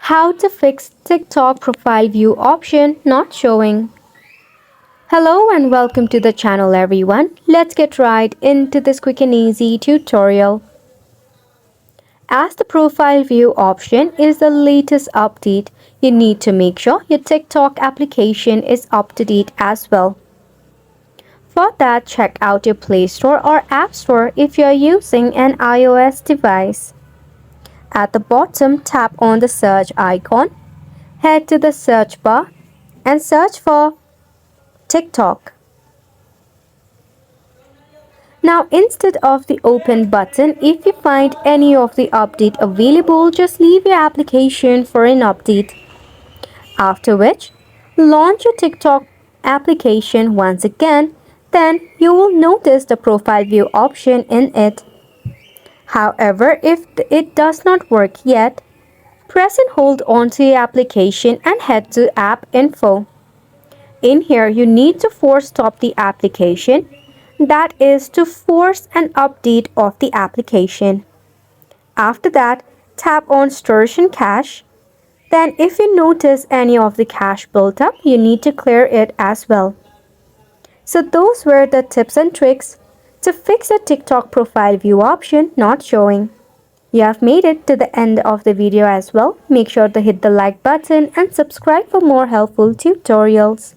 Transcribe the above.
How to fix TikTok profile view option not showing. Hello and welcome to the channel everyone. Let's get right into this quick and easy tutorial. As the profile view option is the latest update, you need to make sure your TikTok application is up to date as well. For that, check out your Play Store or App Store if you are using an iOS device. At the bottom, tap on the search icon. Head to the search bar and search for TikTok. Now, instead of the open button, if you find any of the update available, just leave your application for an update. After which, launch your TikTok application once again, then you will notice the profile view option in it. However, if it does not work yet, press and hold on to your application and head to App Info. In here, you need to force stop the application. That is to force an update of the application. After that, tap on Storage and Cache. Then if you notice any of the cache built up, you need to clear it as well. So those were the tips and tricks to fix a TikTok profile view option not showing. You have made it to the end of the video as well. Make sure to hit the like button and subscribe for more helpful tutorials.